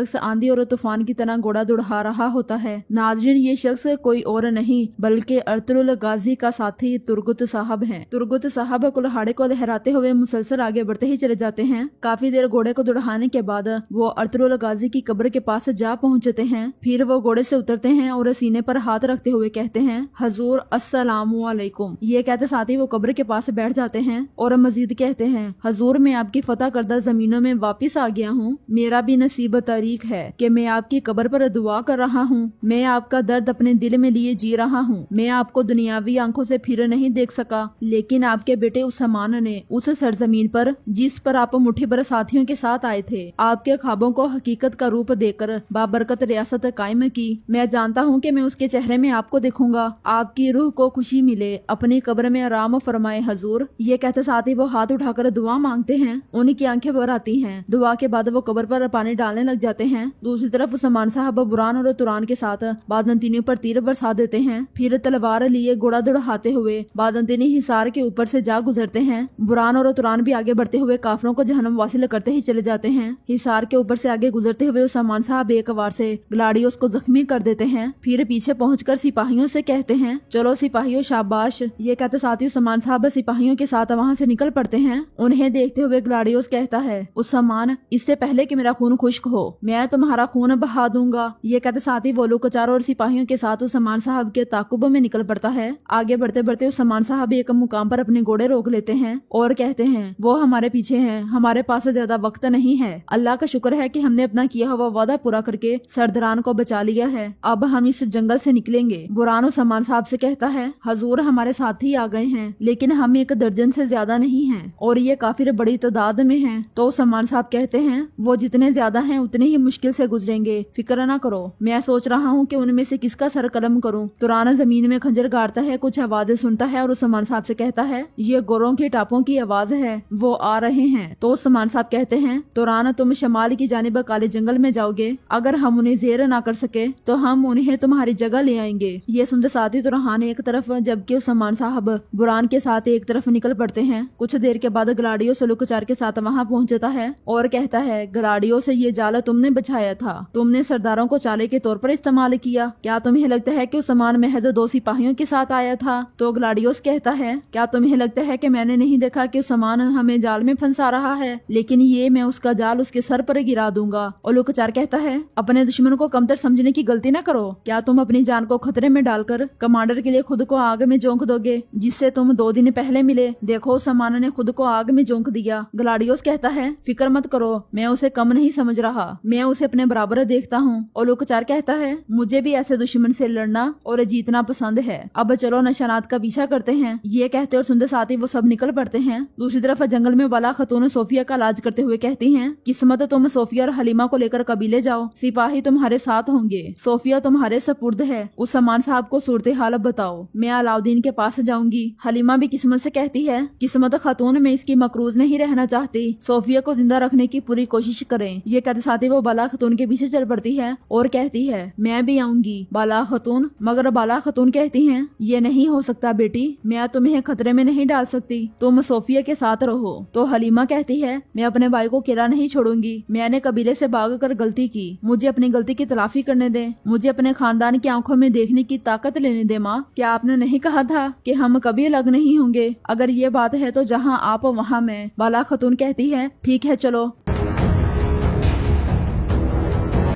शख्स आंधी और तूफान की तरह घोड़ा दौड़ा रहा होता है। नाज़रीन, ये शख्स कोई और नहीं बल्कि अर्तुगरुल गाजी का साथी तुरगुत साहब हैं। तुरगुत साहब कुल्हाड़े को लहराते हुए मुसलसल आगे बढ़ते ही चले जाते हैं। काफी देर घोड़े को दौड़ाने के बाद वो अर्तुगरुल गाजी की कब्र के पास जा पहुंचते हैं। फिर वो घोड़े से उतरते हैं और सीने पर हाथ रखते हुए कहते हैं, हजूर अस्सलामु अलैकुम। ये कहते साथ ही वो कब्र के पास बैठ जाते हैं और मजीद कहते हैं, हजूर मैं आपकी फतह करदा जमीनों में वापिस आ गया हूँ। मेरा भी नसीब तारीख है कि मैं आपकी कब्र पर दुआ कर रहा हूँ। मैं आपका दर्द अपने दिल में लिए जी रहा हूँ। मैं आपको दुनियावी आंखों से फिर नहीं देख सका, लेकिन आपके बेटे उस्मान ने उस सरजमीन पर जिस पर आप मुट्ठी भर साथियों के साथ आए थे, आपके ख्वाबों को हकीकत का रूप देकर बाबरकत रियासत कायम की। मैं जानता हूँ कि मैं उसके चेहरे में आपको देखूंगा। आपकी रूह को खुशी मिले, अपनी कब्र में आराम फरमाए हजूर। ये कहते साथ ही वो हाथ उठाकर दुआ मांगते हैं। उनकी आंखें भर आती हैं। दुआ के बाद वो कब्र पर पानी डालने लग जाते हैं। दूसरी तरफ उस्मान साहब बुरान और तुरान के साथ बादंतीनियों पर तीर बरसा देते हैं। फिर तलवार लिए घोड़ा दौड़ाते हुए बादंतीनी हिसार के ऊपर से जा गुजरते हैं। बुरान और तुरान भी आगे बढ़ते हुए काफिरों को जहन्नम वासिल करते ही चले जाते हैं। हिसार के ऊपर से आगे गुजरते हुए उस्मान साहब एक बार से ग्लाडियोस को जख्मी कर देते हैं। फिर पीछे पहुंचकर सिपाहियों से कहते हैं, चलो सिपाहियों शाबाश। ये कहते साथ ही उस्मान साहब सिपाहियों के साथ वहाँ से निकल पड़ते हैं। उन्हें देखते हुए ग्लाडियोस कहता है, उस्मान इससे पहले कि मेरा खून खुश्क हो मैं तुम्हारा खून बहा दूंगा। ये कहते साथ ही वो लोग चारों और सिपाहियों के साथ उस्मान साहब के ताकुब में निकल पड़ता है। आगे बढ़ते बढ़ते उस्मान साहब एक मुकाम पर अपने घोड़े रोक लेते हैं और कहते हैं, वो हमारे पीछे हैं, हमारे पास ज्यादा वक्त नहीं है। अल्लाह का शुक्र है कि हमने अपना किया हुआ वादा पूरा करके सरदारान को बचा लिया है। अब हम इस जंगल से निकलेंगे। बुरान उस्मान साहब से कहता है, हजूर हमारे साथी आ गए हैं, लेकिन हम एक दर्जन से ज्यादा नहीं हैं और ये काफिर बड़ी तादाद में हैं। तो उस्मान साहब कहते हैं, वो जितने ज्यादा हैं उतने ही मुश्किल से गुजरेंगे, फिक्र ना करो। मैं सोच रहा हूँ कि उनमें से किसका सर कलम करूँ। तुरान जमीन में खंजर गाड़ता है, कुछ आवाजें सुनता है और उस्मान साहब से कहता है, ये गोरों के टापों की आवाज है, वो आ रहे हैं। तो उस्मान साहब कहते हैं, तुरान तुम शमाल की जानिब काले जंगल में जाओगे, अगर हम उन्हें जेर ना कर सके तो हम उन्हें तुम्हारी जगह ले आएंगे। ये सुनते साथ ही तुरान एक तरफ जबकि उस्मान साहब बुरान के साथ एक तरफ निकल पड़ते हैं। कुछ देर के बाद ग्लाडियो सलूकचार के साथ वहाँ पहुँचता है और कहता है, ग्लाडियो से ये जाल तुमने बचाया था, तुमने सरदारों को चाले के तौर पर इस्तेमाल किया। क्या तुम्हें लगता है कि उस्मान महज 2 सिपाहियों के साथ आया था? तो ग्लाडियोस कहता है, क्या तुम्हें लगता है कि मैंने नहीं देखा कि उस्मान हमें जाल में फंसा रहा है? लेकिन ये मैं उसका जाल उसके सर पर गिरा दूंगा। और लुकचार कहता है, अपने दुश्मन को कमतर समझने की गलती न करो। क्या तुम अपनी जान को खतरे में डालकर कमांडर के लिए खुद को आग में झोंक दोगे, जिससे तुम 2 दिन पहले मिले? देखो उस्मान ने खुद को आग में झोंक दिया। ग्लाडियोस कहता है, फिक्र मत करो, मैं उसे कम नहीं समझ रहा, मैं उसे अपने बराबर देखता हूँ। और लुकचार कहता है, मुझे भी ऐसे दुश्मन से लड़ना और जीतना पसंद है। अब चलो निशानात का पीछा करते हैं। ये कहते और सुनते साथ ही वो सब निकल पड़ते हैं। दूसरी तरफ जंगल में बाला खतून सोफिया का इलाज करते हुए कहती हैं, किस्मत तुम सोफिया और हलीमा को लेकर कबीले जाओ, सिपाही तुम्हारे साथ होंगे। सोफिया तुम्हारे सपुर्द है। उस्मान साहब को सूरत हाल बताओ, मैं अलाउद्दीन के पास जाऊंगी। हलीमा भी किस्मत से कहती है, किस्मत खातून में इसकी मकरूज नहीं रहना चाहती, सोफिया को जिंदा रखने की पूरी कोशिश करें। ये कहते साथ ही वो बाला खतून के पीछे चल पड़ती है और कहती है, मैं भी आऊंगी। बाला खतून मगर बाला खतून कहती हैं, ये नहीं हो सकता बेटी, मैं तुम्हें खतरे में नहीं डाल सकती, तुम सोफिया के साथ रहो। तो हलीमा कहती है, मैं अपने भाई को अकेला नहीं छोड़ूंगी, मैंने कबीले से भाग कर गलती की, मुझे अपनी गलती की तलाफी करने दे, मुझे अपने खानदान की आंखों में देखने की ताकत लेने दे। माँ, क्या आपने नहीं कहा था कि हम कभी अलग नहीं होंगे? अगर ये बात है तो जहाँ आप वहाँ मैं। बाला खतून कहती है, ठीक है चलो।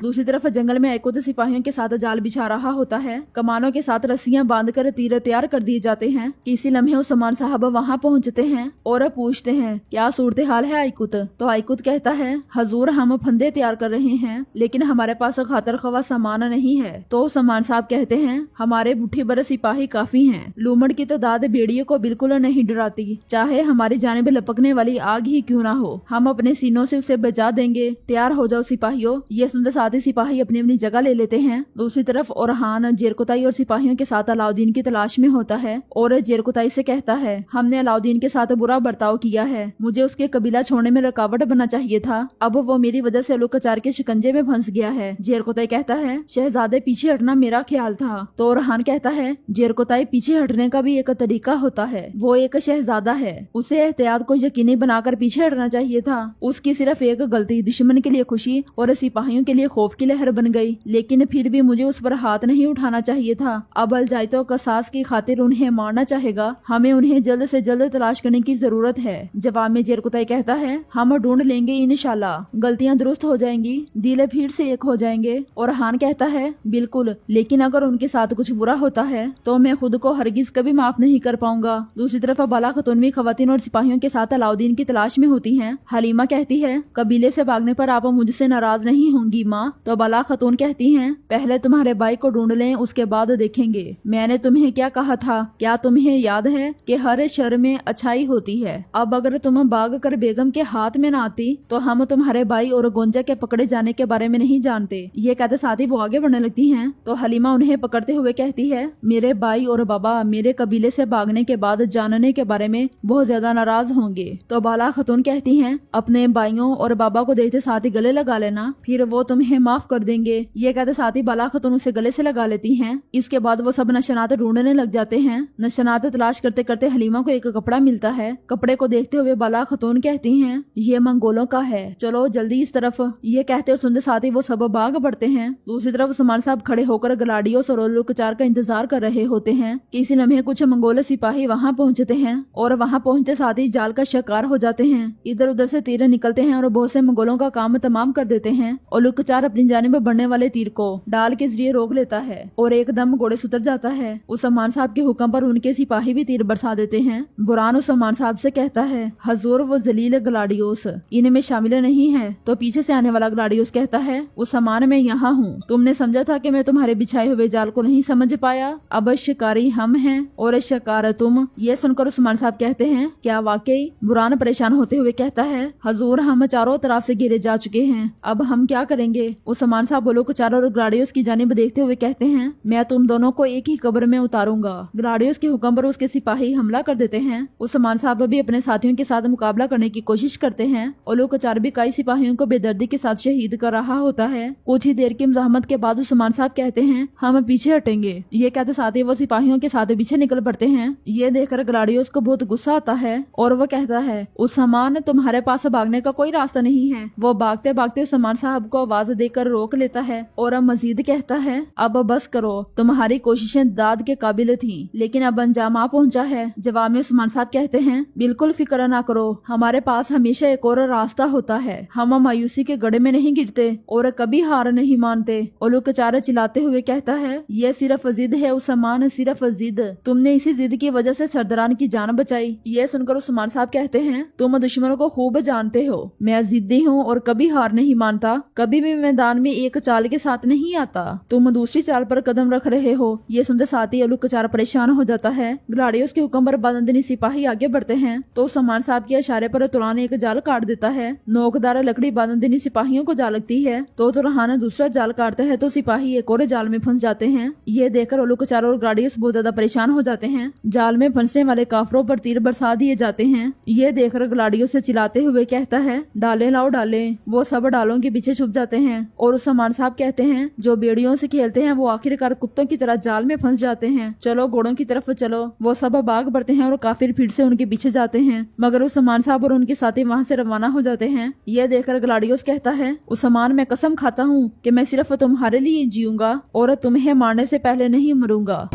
दूसरी तरफ जंगल में आइकुत सिपाहियों के साथ जाल बिछा रहा होता है। कमानों के साथ रस्सियां बांधकर तीर तैयार कर दिए जाते हैं कि इसी लम्हे उस्मान साहब वहां पहुंचते हैं और पूछते हैं, क्या सूरत हाल है आइकुत? तो आइकुत कहता है, हजूर हम फंदे तैयार कर रहे हैं, लेकिन हमारे पास खातर खवा सामान नहीं है। तो उस्मान साहब कहते हैं, हमारे मुट्ठी भर सिपाही काफी हैं, लूमड़ की तादाद बेड़ियों को बिल्कुल नहीं डराती, चाहे हमारी जानिब लपकने वाली आग ही क्यों ना हो, हम अपने सीनों से उसे बचा देंगे। तैयार हो जाओ सिपाहियों। ये सुनते साथ ही सिपाही अपनी अपनी जगह ले लेते हैं। दूसरी तरफ ओरहान जेरकुताई और सिपाहियों के साथ अलाउद्दीन की तलाश में होता है और जेरकुताई से कहता है, हमने अलाउद्दीन के साथ बुरा बर्ताव किया है, मुझे उसके कबीला छोड़ने में रुकावट बनना चाहिए था, अब वो मेरी वजह से उलुकचार के शिकंजे में फंस गया है। जेरकुताई कहता है, शहजादे पीछे हटना मेरा ख्याल था। तो ओरहान कहता है, जेरकुताई पीछे हटने का भी एक तरीका होता है, वो एक शहजादा है, उसे एहतियात को यकीनी बनाकर पीछे हटना चाहिए था। उसकी सिर्फ एक गलती दुश्मन के लिए खुशी और सिपाहियों के लिए खौफ की लहर बन गई, लेकिन फिर भी मुझे उस पर हाथ नहीं उठाना चाहिए था। अब अलजाई तो कसास की खातिर उन्हें मारना चाहेगा, हमें उन्हें जल्द से जल्द तलाश करने की जरूरत है। जवाब में जेरकुताई कहता है, हम ढूंढ लेंगे इंशाल्लाह, गलतियां दुरुस्त हो जाएंगी, दिल फिर से एक हो जाएंगे। और हान कहता है, बिल्कुल, लेकिन अगर उनके साथ कुछ बुरा होता है तो मैं खुद को हरगिज कभी माफ नहीं कर पाऊंगा। दूसरी तरफ बाला खतून भी खवातीन और सिपाहियों के साथ अलाउद्दीन की तलाश में होती हैं। हलीमा कहती है, कबीले से भागने पर आप मुझसे नाराज नहीं होंगी माँ? तो बाला खतून कहती हैं, पहले तुम्हारे भाई को ढूंढ लें, उसके बाद देखेंगे। मैंने तुम्हें क्या कहा था? क्या तुम्हें याद है कि हर शर में अच्छाई होती है? अब अगर तुम भाग कर बेगम के हाथ में न आती तो हम तुम्हारे भाई और गोंजा के पकड़े जाने के बारे में नहीं जानते। ये कहते साथ ही वो आगे बढ़ने लगती हैं। तो हलीमा उन्हें पकड़ते हुए कहती है, मेरे भाई और बाबा मेरे कबीले से भागने के बाद जानने के बारे में बहुत ज्यादा नाराज होंगे। तो बाला खतून कहती हैं, अपने भाइयों और बाबा को देखते साथ ही गले लगा लेना, फिर वो तुम्हें माफ कर देंगे। ये कहते साथ ही बाला खतून उसे गले से लगा लेती हैं। इसके बाद वो सब नशनात ढूंढने लग जाते हैं। नशनात तलाश करते करते हलीमा को एक कपड़ा मिलता है। कपड़े को देखते हुए बाला खतून कहती हैं, ये मंगोलों का है, चलो जल्दी इस तरफ। ये कहते और सुनते साथ ही वो सब भाग बढ़ते हैं। दूसरी तरफ उस्मान साहब खड़े होकर गलाडियोस और उलुकचार का इंतजार कर रहे होते हैं कि इसी लम्हे कुछ मंगोल सिपाही वहां पहुंचते हैं और वहां पहुंचते साथ ही जाल का शिकार हो जाते हैं। इधर उधर से तीर निकलते हैं और बहुत से मंगोलों का काम तमाम कर देते हैं। उलुकचार अपनी जानिब बढ़ने वाले तीर को डाल के जरिए रोक लेता है और एकदम घोड़े से उतर जाता है। उस्मान साहब के हुक्म पर उनके सिपाही भी तीर बरसा देते हैं। बुरान उस्मान साहब से कहता है, हजूर वो जलील गलाडियोस इनमें शामिल नहीं है। तो पीछे से आने वाला गलाडियोस कहता है, उस्मान मैं यहाँ हूँ, तुमने समझा था कि मैं तुम्हारे बिछाए हुए जाल को नहीं समझ पाया, अब शिकारी हम हैं और शिकार तुम। ये सुनकर उस्मान साहब कहते हैं, क्या वाकई? बुरान परेशान होते हुए कहता है, हजूर हम चारों तरफ से घेरे जा चुके हैं, अब हम क्या करेंगे? उस्मान साहब उलुकचार और ग्लाडियोस की जानिब देखते हुए कहते हैं, मैं तुम दोनों को एक ही कब्र में उतारूंगा। ग्लाडियोस के हुक्म पर उसके सिपाही हमला कर देते हैं। उस्मान साहब भी अपने साथियों के साथ मुकाबला करने की कोशिश करते हैं। उलुकचार भी कई सिपाहियों को बेदर्दी के साथ शहीद कर रहा होता है। कुछ ही देर की मज़ाहमत के बाद उस्मान साहब कहते हैं, हम पीछे हटेंगे। ये कहते साथ ही वो सिपाहियों के साथ पीछे निकल पड़ते हैं। ये देखकर ग्लाडियोस को बहुत गुस्सा आता है और वो कहता है, उस्मान तुम्हारे पास भागने का कोई रास्ता नहीं है। वो भागते भागते उस्मान साहब को आवाज देकर रोक लेता है और मजीद कहता है, अब बस करो, तुम्हारी कोशिशें दाद के काबिल थी, लेकिन अब अंजाम आ पहुंचा है। जवाब में उस्मान साहब कहते हैं, बिल्कुल फिक्र ना करो, हमारे पास हमेशा एक और रास्ता होता है, हम मायूसी के गड्ढे में नहीं गिरते और कभी हार नहीं मानते। उलुकचार चिल्लाते हुए कहता है, ये सिर्फ जिद है उस्मान, सिर्फ जिद, तुमने इसी जिद की वजह से सरदारान की जान बचाई। ये सुनकर उस्मान साहब कहते हैं, तुम दुश्मनों को खूब जानते हो, मैं जिद्दी हूँ और कभी हार नहीं मानता, कभी भी मैदान में एक चाल के साथ नहीं आता, तुम दूसरी चाल पर कदम रख रहे हो। ये सुनते साथ ही उलुकचार परेशान हो जाता है। ग्लाडियोस के हुक्म पर बादंदनी सिपाही आगे बढ़ते हैं तो उस्मान साहब के इशारे पर तुरान एक जाल काट देता है। नोकदार लकड़ी बादंदनी सिपाहियों को जा लगती है तो तुरहान दूसरा जाल काटता है तो सिपाही एक और जाल में फंस जाते हैं। ये देखकर उलुकचार और ग्लाडियोस बहुत ज्यादा परेशान हो जाते हैं। जाल में फंसने वाले काफरों पर तीर बरसा दिए जाते हैं। ये देखकर ग्लाडियोस से चिल्लाते हुए कहता है, डाले लाओ डाले। वो सब डालों के पीछे छुप जाते हैं और उस्मान साहब कहते हैं, जो बेड़ियों से खेलते हैं वो आखिरकार कुत्तों की तरह जाल में फंस जाते हैं, चलो घोड़ों की तरफ चलो। वो सब भाग बढ़ते हैं और काफिर फिर से उनके पीछे जाते हैं, मगर उस्मान साहब और उनके साथी वहाँ से रवाना हो जाते हैं। ये देखकर ग्लाडियोस कहता है, उस्मान मैं कसम खाता हूँ कि मैं सिर्फ तुम्हारे लिए जीऊंगा और तुम्हें मारने से पहले नहीं मरूंगा।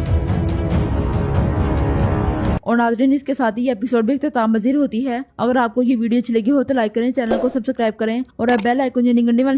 और नाज़रीन, इसके साथ ही एपिसोड भी इख्तिताम पजीर होती है। अगर आपको ये वीडियो अच्छी लगी हो तो लाइक करें, चैनल को सब्सक्राइब करें और बेल आइकन घंटी वाले